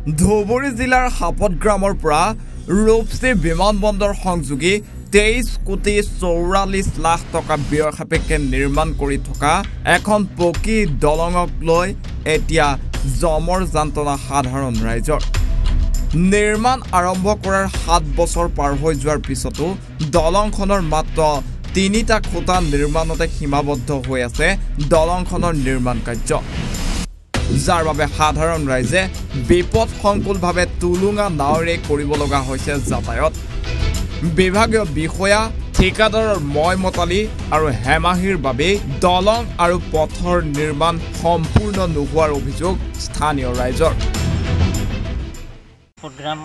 ধুবুৰী জিলাৰ হাপতগ্ৰামৰ পৰা ৰূপসী বিমানবন্দৰ সংযোগী 23,44,00,000 টকা ব্যয় সাপেক্ষে নিৰ্মাণ কৰি থকা এখন পকী দলঙক লৈ এতিয়া জমৰ যন্ত্ৰণা সাধাৰণ ৰাইজৰ। নিৰ্মাণ আৰম্ভ কৰাৰ 7 বছৰ পাৰ হৈ যোৱাৰ পিছতো দলংখনৰ মাত্ৰ 3টা খুঁটা নিৰ্মাণতে সীমাবদ্ধ হৈ আছে দলংখনৰ নিৰ্মাণ কাৰ্য, যাৰ বাবে সাধাৰণ ৰাইজে বিপদসংকুলভাৱে তুলুঙা নাৱেৰে কৰিব লগা হৈছে যাতায়াত। বিভাগীয় বিষয়া ঠিকাদাৰৰ ময়মতালি আৰু হেমাহিৰ বাবে দলং আৰু পথৰ নিৰ্মাণ সম্পূৰ্ণ নোহোৱাৰ অভিযোগ স্থানীয় ৰাইজৰ। হাপতগ্ৰাম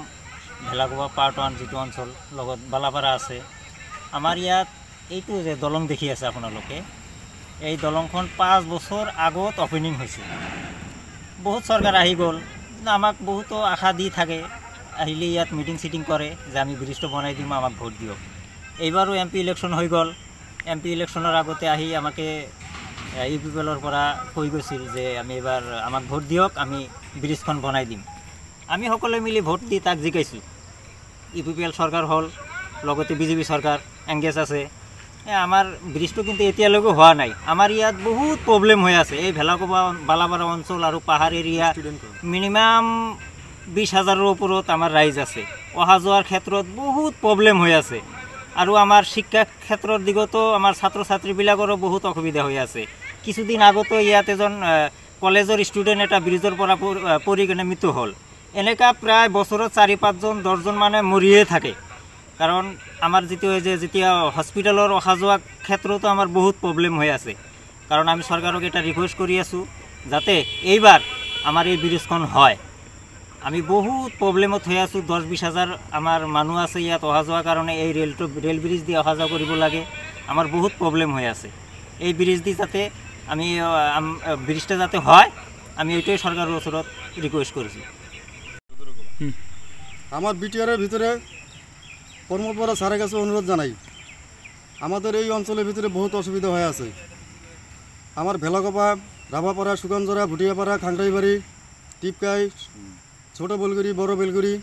ভেলাগোৱা পাৰ্ট 1 যিটো অঞ্চল লগত বালাপাৰা আছে, আমাৰ ইয়াত এইটো যে দলং দেখি আছে আপোনালোকে, এই দলংখন 5 বছৰ আগত অপেনিং হৈছে। বহুত চৰকাৰ আহি গ'ল, আমাক বহুতো আশা দি থাকে, আহিলে ইয়াত মিটিং চিটিং কৰে যে আমি ব্ৰিজটো বনাই দিম, আমাক ভোট দিয়ক। এইবাৰো MP ইলেকশ্যন হৈ গ'ল। MP ইলেকশ্যনৰ আগতে আহি আমাকে UPPLৰ পৰা কৈ গৈছিল যে আমি এবাৰ আমাক ভোট দিয়ক, আমি ব্ৰিজখন বনাই দিম। আমি সকলোৱে মিলি ভোট দি তাক জিকাইছোঁ। UPPL চৰকাৰ হ'ল, লগতে BJP চৰকাৰ এংগেজ আছে। আমাৰ ব্ৰিজটো কিন্তু এতিয়ালৈকে হোৱা নাই। আমাৰ ইয়াত বহুত প্ৰব্লেম হৈ আছে। এই ভেলাগোৱা বালাপাৰা অঞ্চল আৰু পাহাৰ এৰিয়া মিনিমাম 20,000ৰ ওপৰত আমাৰ ৰাইজ আছে। অহা যোৱাৰ ক্ষেত্ৰত বহুত প্ৰব্লেম হৈ আছে আৰু আমাৰ শিক্ষা ক্ষেত্ৰৰ দিগতো আমাৰ ছাত্ৰ ছাত্ৰীবিলাকৰো বহুত অসুবিধা হৈ আছে। কিছুদিন আগতো ইয়াত এজন কলেজৰ ষ্টুডেণ্ট এটা ব্ৰিজৰ পৰা পৰি কিনে মৃত্যু হ'ল। এনেকুৱা প্ৰায় বছৰত 4-5জন 10জন মানে মৰিয়ে থাকে। কাৰণ আমাৰ যেতিয়া হস্পিটেলৰ অহা যোৱা ক্ষেত্ৰতো আমাৰ বহুত প্ৰব্লেম হৈ আছে। কাৰণ আমি চৰকাৰক এটা ৰিকুৱেষ্ট কৰি আছোঁ যাতে এইবাৰ আমাৰ এই ব্ৰিজখন হয়। আমি বহুত প্ৰব্লেমত হৈ আছোঁ। 10-20 হাজাৰ আমাৰ মানুহ আছে ইয়াত অহা যোৱাৰ কাৰণে। এই ৰেল ব্ৰিজ দি অহা যোৱা কৰিব লাগে। আমাৰ বহুত প্ৰব্লেম হৈ আছে। এই ব্ৰিজ দি যাতে ব্ৰিজটা যাতে হয়, আমি এইটোৱে চৰকাৰৰ ওচৰত ৰিকুৱেষ্ট কৰিছোঁ। আমার বিটিআরের ভিতরে কর্মপরা স্যারের কাছে অনুরোধ জানাই, আমাদের এই অঞ্চলের ভিতরে বহুত অসুবিধা হয়ে আছে। আমার ভেলাগোপা, রাভাপাড়া, সুগঞ্জরা, ভুটিয়াপাড়া, খাংরাইবাড়ি, টিপকাই, ছোট বেলগুড়ি, বড় বেলগুড়ি,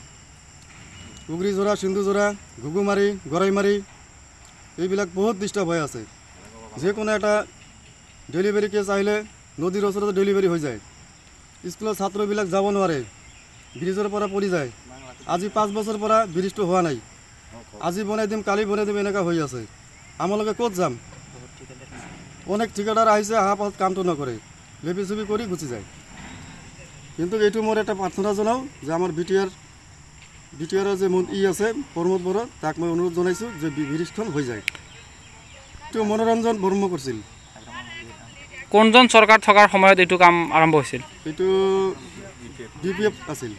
উগরিজোড়া, সিন্ধুজোড়া, ঘুঘুমারি, গড়াইমারি এইবিলাক বহুত ডিস্টার্ব হয়ে আছে। যে কোনো একটা ডেলিভারি কেস আহিলে নদীর ওচৰতে ডেলিভাৰি হৈ যায়। স্কুলৰ ছাত্ৰবিলাক যাব নোৱাৰে, ব্ৰিজৰ পৰা পৰি যায়। আজি 5 বছৰ পৰা ব্ৰিজটো হোৱা নাই। আজি বনাই দিম, কালি বনাই দিম, এনেকুৱা হৈ আছে। আমালোকে ক'ত যাম? অনেক ঠিকাদাৰ আহিছে, অহা পাছত কামটো নকৰে, লেপি চুপি কৰি গুচি যায়। কিন্তু এইটো মোৰ এটা প্ৰাৰ্থনা জনাওঁ যে আমাৰ বিটিআৰৰ যে আছে প্ৰমোদ বড়ো, তাক মই অনুৰোধ জনাইছোঁ যে ব্ৰিজখন হৈ যায়। এইটো মনোৰঞ্জন বৰ্ম কৰিছিল। কোনজন চৰকাৰ থকাৰ সময়ত এইটো কাম আৰম্ভ হৈছিল? এইটো DPF আছিল।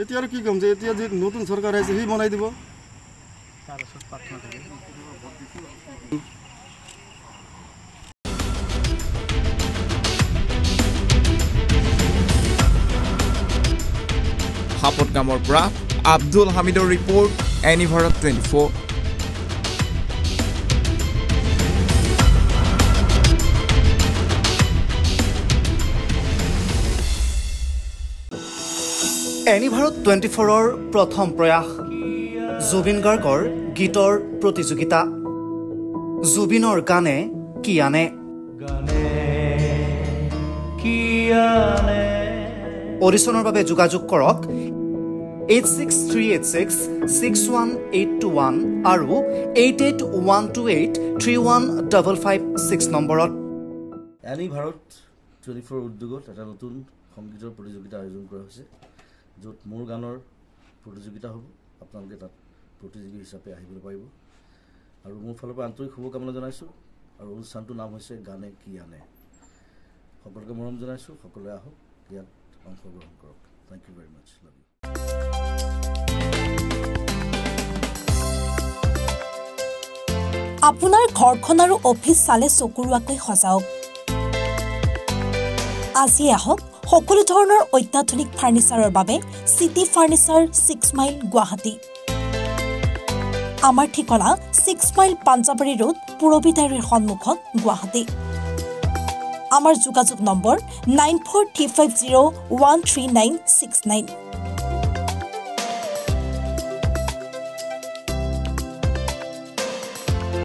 এতিয়া আৰু কি ক'ম যে এতিয়া যি নতুন চৰকাৰ আহিছে সি বনাই দিব। হাপতগ্ৰামৰ পৰা আব্দুল হামিদৰ ৰিপৰ্ট, এনিভাৰত 24। এনিভাৰত 24ৰ প্ৰথম প্ৰয়াস জুবিন গাৰ্গৰ গীতৰ প্ৰতিযোগিতা। জুবিনৰ গানে কি আনে? অডিশ্যনৰ বাবে যোগাযোগ কৰক 8638661821 আৰু 8812831556 নম্বৰত। এনিভাৰত 24 উদ্যোগত এটা নতুন সংগীতৰ প্ৰতিযোগিতা আয়োজন কৰা হৈছে, য'ত মোৰ গানৰ প্ৰতিযোগিতা হ'ব। আপোনালোকে তাত প্ৰতিযোগী হিচাপে আহিবলৈ পাৰিব আৰু মোৰ ফালৰ পৰা আন্তৰিক শুভকামনা জনাইছোঁ। আৰু অনুষ্ঠানটোৰ নাম হৈছে গানে কি আনে। সকলোকে মৰম জনাইছোঁ, সকলোৱে আহক, ইয়াত অংশগ্ৰহণ কৰক। Thank you very much. Love you. আপোনাৰ ঘৰখন আৰু অফিচ চালে চকুৰোৱাকৈ সজাওক। আজি আহক সকলো ধৰণৰ অত্যাধুনিক ফাৰ্নিচাৰৰ বাবে চিটি ফাৰ্নিচাৰ 6 মাইল গুৱাহাটী। আমাৰ ঠিকনা 6 মাইল পাঞ্জাবাৰী ৰোড, পুৰবী ডায়েৰীৰ সন্মুখত, গুৱাহাটী। আমাৰ যোগাযোগ নম্বৰ 9435013969